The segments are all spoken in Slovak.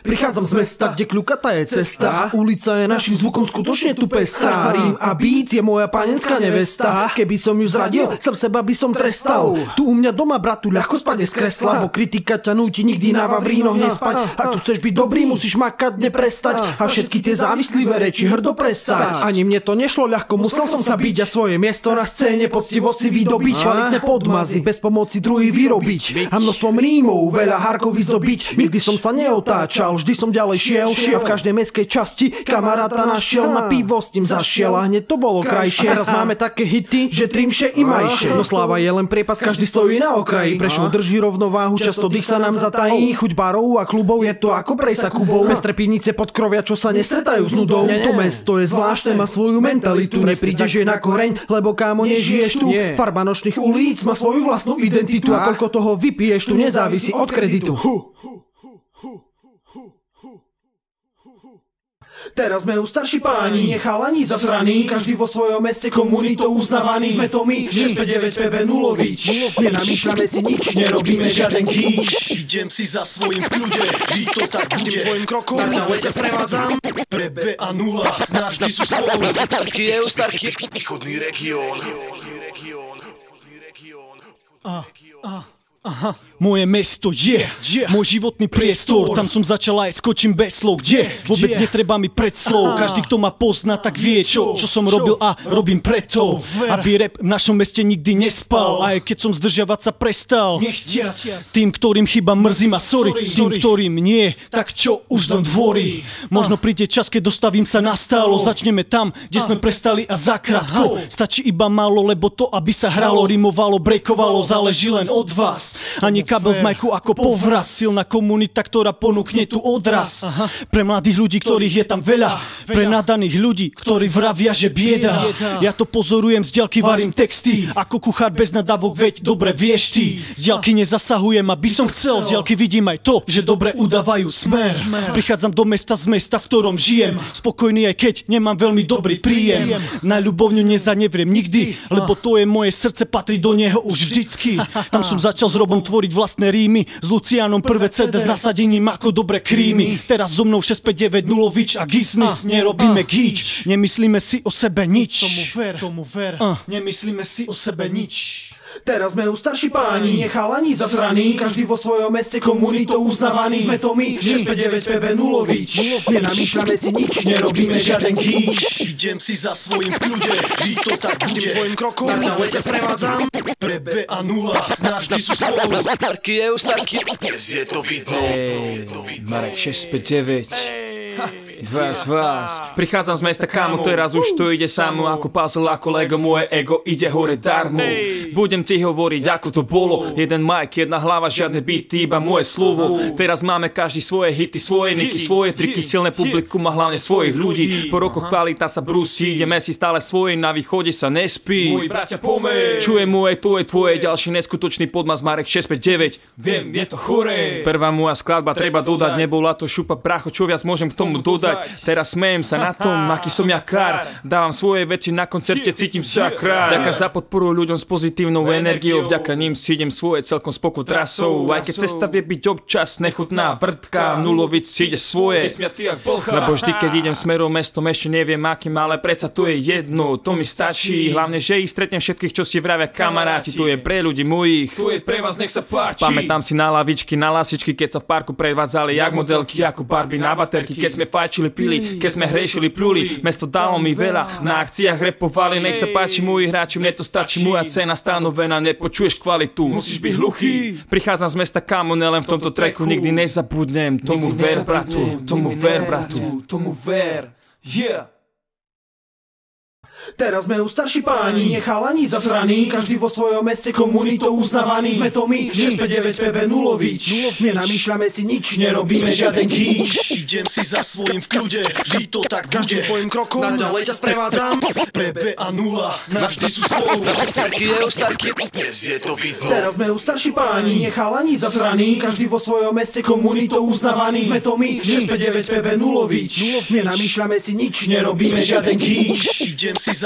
Prichádzam z mesta, kde kľukatá je cesta. Ulica je našim zvukom skutočne tu pestrá. Rím a beat je moja panenská nevesta. Keby som ju zradil, sám seba by som trestal. Tu u mňa doma, bratu, ľahko spadne z kresla, bo kritika ťa núti nikdy na Vavrínoch nespať. Ak tu chceš byť dobrý, musíš makať, neprestať. A všetky tie závislivé reči hrdo prestať. Ani mne to nešlo ľahko, musel som sa byť a svoje miesto na scéne poctivo si vydobiť. Kvalitné podmazy, bez pomoci druhých vyrobiť. A množstvom rímov, veľa hárkov vyzdobiť. Nikdy som sa vždy som ďalej šiel a v každej mestskej časti kamaráta našiel, na pivo s ním zašiel a hneď to bolo krajšie. A teraz máme také hity, že trimše i majše. No sláva je len priepas, každý stojí na okraji. Prešov drží rovnováhu, často dých sa nám zatají. Chuť barov a klubov je to ako prejsa Kubov. Pestré pivnice podkrovia, čo sa nestretajú s nudou. To mesto je zvláštne, má svoju mentalitu. Neprídeš jej na koreň, lebo kámo nežiješ tu. Farba nočných ulic má svoju vlastnú identitu a koľko toho vypiješ tu nezávisí od kreditu. Teraz sme už starší páni, nechalani zasraní, každý vo svojom meste komunitou uznávaný. Sme to my, 659 PB Nulovič. Nenamýšľame si nič, nerobíme žiaden kýč. Idem si za svojím v kľude, vždy to tak bude. Tvojim krokom na lete sprevádzam. PB a Nula, navždy sú spolu. Starky. Východný región. Moje mesto je môj životný priestor. Tam som začal aj skočím bez slov. Kde? Vôbec netreba mi predslov. Každý, kto ma pozná, tak vie, čo som robil a robím preto, aby rap v našom meste nikdy nespal. Aj keď som zdržiavať sa prestal. Nechtiac. Tým, ktorým chyba mrzí ma sorry. Tým, ktorým nie, tak čo už don't worry. Možno príde čas, keď dostavím sa na stálo. Začneme tam, kde sme prestali a zakrátko. Stačí iba málo, lebo to, aby sa hralo, rimovalo, breakovalo, záleží len od vás. Ani kabel z majku ako povraz. Silná komunita, ktorá ponúkne tu odraz. Pre mladých ľudí, ktorých je tam veľa. Pre nadaných ľudí, ktorí vravia, že bieda. Ja to pozorujem, z diaľky varím texty. Ako kuchár bez nadávok, veď dobre vieš ty. Z diaľky nezasahujem, aby som chcel. Z diaľky vidím aj to, že dobre udávajú smer. Prichádzam do mesta z mesta, v ktorom žijem. Spokojný aj keď nemám veľmi dobrý príjem. Na ľubovňu nezanevriem nikdy, lebo to je moje srdce, patrí do neho už vždycky. Tam som začal s Robom tvoriť vlastné rímy, s Lucianom prvé CD s nasadením ako dobre krímy. Teraz so mnou 659 Nulovič a Giznis. Nerobíme gíč, nemyslíme si o sebe nič. Tomu ver, nemyslíme si o sebe nič. Teraz sme už starší páni, nechalani zasraní, každý vo svojom meste komunitou uznávaný. Sme to my, 659 PB Nulovič. Nenamýšľame si nič, nerobíme žiaden kýč. Idem si za svojím v kľude, vždy to tak bude. Tvojim krokom na lete sprevádzam. PB a Nula, navždy sú spolu. Starky. Je to vidno. Marek 659. Dva z vás. Prichádzam z mesta, kámo, teraz už to ide samo. Ako puzzle, ako Lego, moje ego ide hore darmo. Budem ti hovoriť, ako to bolo. Jeden mic, jedna hlava, žiadne beaty, iba moje slovo. Teraz máme každý svoje hity, svoje niky, svoje triky. Silné publikum a hlavne svojich ľudí. Po rokoch kvalita sa brúsi, ideme si stále svoje, na východe sa nespí. Moji bratia, pomeň. Čujem moje, to je tvoje, ďalší neskutočný podmaz Marek 659. Viem, je to chore. Prvá moja skladba treba dodať, nebola to šupa pracho, čo viac môžem k tomu dodať. Teraz smejem sa na tom, aký som ja kár. Dávam svoje veci na koncerte, cítim sa krár. Vďaka za podporu ľuďom s pozitívnou energiou, vďaka ním si idem svoje celkom spoko trasou. Aj keď cesta vie byť občas nechutná vrtka, Nulovič si ide svoje. Lebo vždy, keď idem smerom mestom, ešte neviem akým, ale predsa to je jedno, to mi stačí. Hlavne, že ich stretnem všetkých, čo si vravia kamaráti, to je pre ľudí mojich. To je pre vás, nech sa páči. Pamätám si na lavičky, na lasičky, keď sa v parku prevádzali jak modelky, ako Barbie na baterky, keď sme fajčili, pili, keď sme hrešili, pluli. Mesto dalo mi veľa, na akciách repovali. Nech sa páči moji hráči, mne to stačí. Moja cena stanovená, nepočuješ kvalitu, musíš byť hluchý. Prichádzam z mesta, kámo, nelen v tomto tracku nikdy nezabudnem. Tomu ver, bratu, tomu ver, bratu, tomu ver. Yeah. Teraz sme už starší páni, nechalani zasraní, každý vo svojom meste komunitou uznávaný. Sme to my, 659 PB Nulovič. Nenamýšľame si nič, nerobíme žiaden kýč. Idem si za svojím v kľude, vždy to tak bude. Každým tvojim krokom ďalej ťa sprevádzam. PB a Nula, navždy sú spolu. Starky. Je to vidno. Teraz sme už starší páni, nechalani zasraní, každý vo svojom meste komunitou uznávaný. Sme to my, 659 PB Nulovič. Nenamýšľame si nič, nerobíme žiaden kýč. Idem si za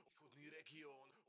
východný región.